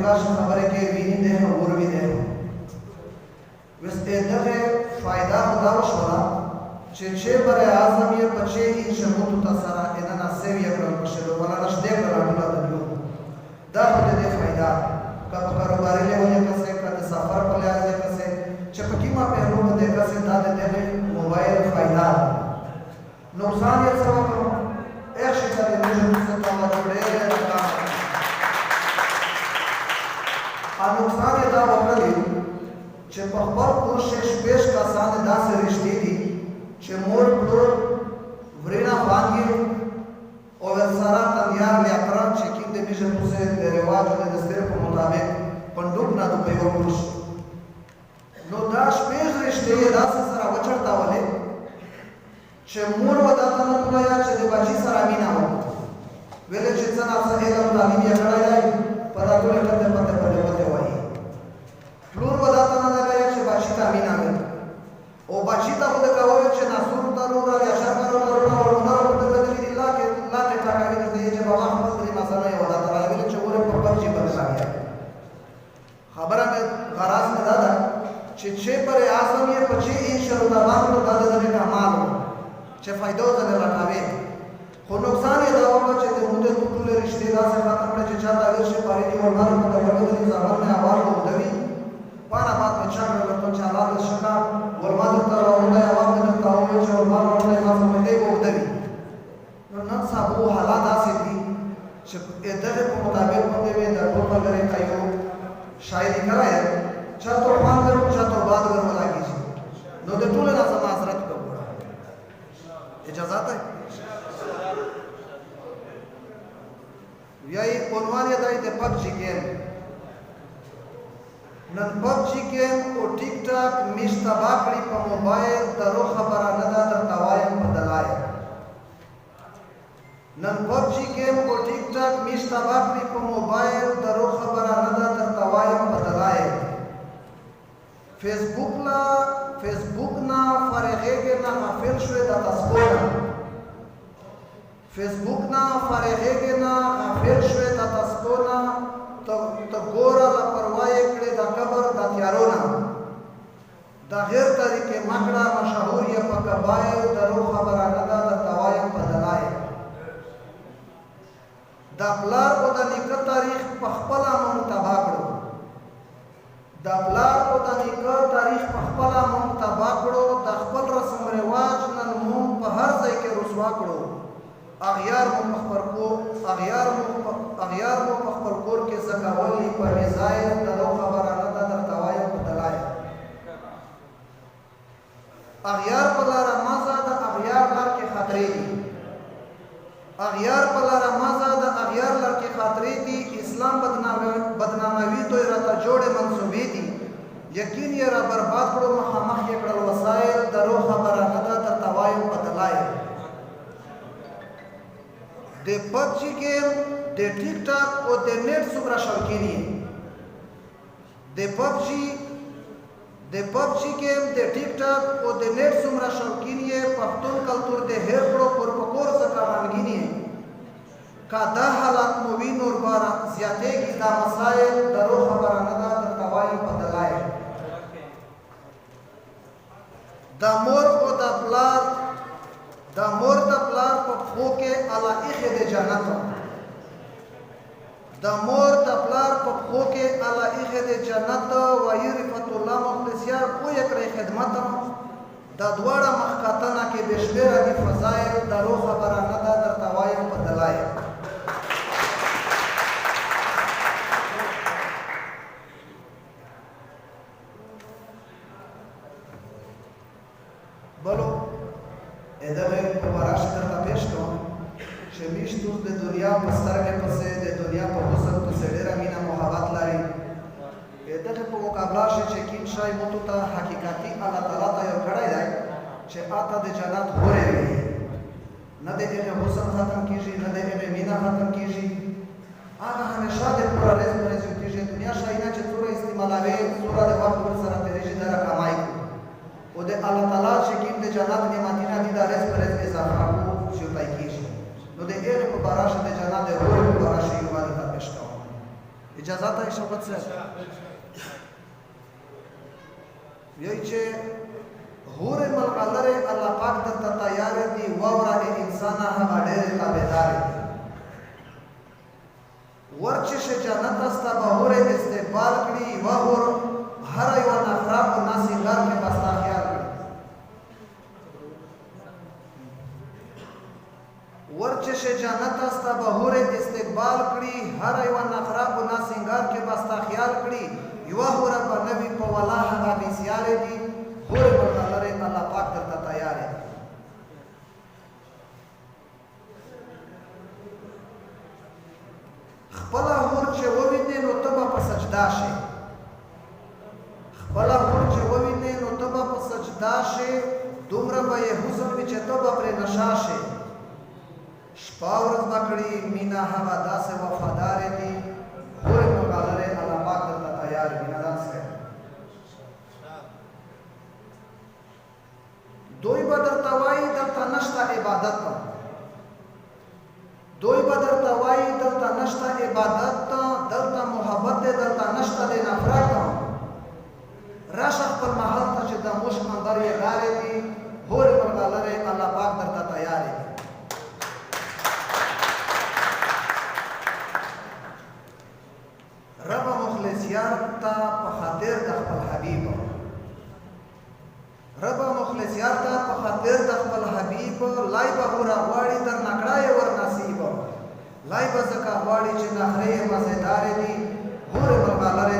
کلاس خبره کې ویني ده اور وی ده وس دغه فائدہ خدا وشورا چې بر اعظم یې بچي ان شموت تسرا ان نسوي کړل پښلو ولا نشته کړل دلو دا دې فائدہ کله کاروبار له وجه کسه کله سفر په لحاظ کسه چې پکې ما په روغ دې کسه دا دې موبایل فائدہ نقصان یې څه وکړو ایک شي ته دې څه تعالی جوړې نقصان یې دا وکړي چې په خپل کوشش پیش کسان داسې رښتې دي چې مور پلور ورینه باندې او ورسره تنیار لیاقران چې کې د میشه پوسه د رواج او د دستور په مطابق پندوک نه د پیو کوش نو دا شپږ رښتې داسې سره وچړتا ولې چې مور وداته نه کویا چې د بچی سره مینا و ویل چې څنګه څه علم تعلیم یې کړای پدا ټول کته پته پته وایي پلور وداته نه لګیا چې بچی ته مینا و او بچی ته ود کاوه چې ناسور ضرور یا شر ضرور او نور په دې دې الله کې الله ته ټاکاوي دې چې بابا احمد دې مسله یې وداته راویل چې ور په پرچی بدلایي خبره مې غراض نه ده چې پر اعظم یې پچې ان شاء الله باندې د دې کمال چې فائدو ته راټاوي خو نقصان یې دا و چې د موږ ټول رشتہ دار څخه ختم چې چا دا ورشي پاره دی ورنار په دغه د زمان نه आवाज ودوي پانا بات میں چاہ رہا تو چالا د شکا ورماد تر اونده आवाज نه تاو چې ورماد اونده ما سمې کو ودوي نو نن صاحب حالات اسې دي چې دغه په مطابق باندې مې د ټول غره کایو شاعری کړای چا تو خوان ورو چا تو باد ورو لګیږي نو د ټول نه سم حضرت کو اجازه ہے یای عنوان یې دای د پبجی گیم نن پبجی گیم او ټیک ټاک مشتبه کړی په موبایل درو خبره نه ده تر توایم بدلای نن پبجی گیم او ټیک ټاک مشتبه کړی په موبایل درو خبره نه ده تر توایم بدلای فیسبوک نا فارغېږي نه غافل شوې د تاسکونه فیسبوک نا فارغېږي نه غافل شوې د تاسکونه ته ګوره لا پروا یې کړې د قبر د تیارو نه د غیر طریقې مکړه مشهور یې په قبایل درو خبره نه ده درته وایم بدلای د پلار او د نیکه تاریخ په خپله مونږ تباه کړو د پلار او د نیکه تاریخ په خپله مونږ تباه کړو د خپل رسم رواج نن مونږ په هر ځای کې رسوا کړو اغیار مو په خپل کور کې زکاولي په میزایل درو خبره نه ده درته وایم بدلای اغیار په لاره مازه د اغیار لار کې خطرې دي اغیار په لاره مازه د اغیار لار کې خطرې دي اسلام بدناموي دوی راته جوړې منصوبې دي یقین یې را برباد کړو مخامخ یې کړل وسایل درو خبره نه ده درته وایم بدلای د پبجی گیم د ټیک ټاک او د نیټ څومره شوقین یې د پبجی گیم د ټیک ټاک او د نیټ څومره شوقین یې پښتون کلتور د هر کړو پر پکور څخه رنگین یې کا دا حالات مووی نور بارا زیاتېږي دا مسایل درو خبره نه ده درته وایم بدلای د مور د پلار په پښو کې الله ایښې د جنت د مور د پلار په پښو کې الله ایښې د جنت وایي رفعت الله مخلصیار پوی کړی خدمت دا دواړه مخکاتنه کې بې شمېره دي فضایل درو خبره نه ده درته وایم بدلای بلو ادغه په براش درته پیش کوم چې میشتو د دنیا په سترګې پسې د دنیا په حسن پسې ډېره مینه محبت لري ادغه په مقابله شي چې کیم شای موتو ته حقیقتي الله تعالی ته یو کړی دی چې آتا د جنت هورې وي نه د هغه حسن ختم کیږي نه د هغه مینه ختم کیږي هغه همیشه د پوره رزق کیږي دنیا شای نه چې څوره استعمالوي څوره د وخت سره تیریږي دا کمای او د الله تعالی چې کیم د جنت نعمتونه دي دا رزق اضافه شو پای کیږي نو د هغه په باراشه د جنت د هورې په باراشه یو باندې تاسو کوم اجازه ته شوکت صاحب وی چې هور ملغلره الله پاک درته تیار دي وورا انسان هغه ډېر تابعدار دي ورچش جنت است به هور استقبال کړي وهور هر یو نخراب او ناسنګار کې بستا خیال کړي ورچش جنت است به هور استقبال کړي هر یو نخراب او ناسنګار کې بستا خیال کړي یو هور په نبی په ولا هغه بيسيار دي هور ملغلره الله پاک درته تیار دي خپل هور چې ووینې نو تبه په سجدا شي خپل هور چې ووینې نو تبه په سجدا شي دومره به یې حسن وي چې تبه پرې نشا شي شپه ورځ به کړي مینا هغه داسې وفادار دي هورې ملغلرې الله پاک درته تیار وي مینا داسې دوی به درته وایي دلته نشته عبادت دوی به درته وایي دلته نشته عبادت دلته محبت دی دلته نشته دی نفرت راشه خپل محل ته چې د مشک اندر یې لارې دي هورې ملغلرې الله پاک درته تیار دي رب مخلصیان ته په خاطر د خپل حبیب رب مخلصیان ته په خاطر د خپل حبیب لای به ورا غواړي در نکړای ور نصیب لای به زکه غواړي چې نخرې مزیدار دي هورې ملغلرې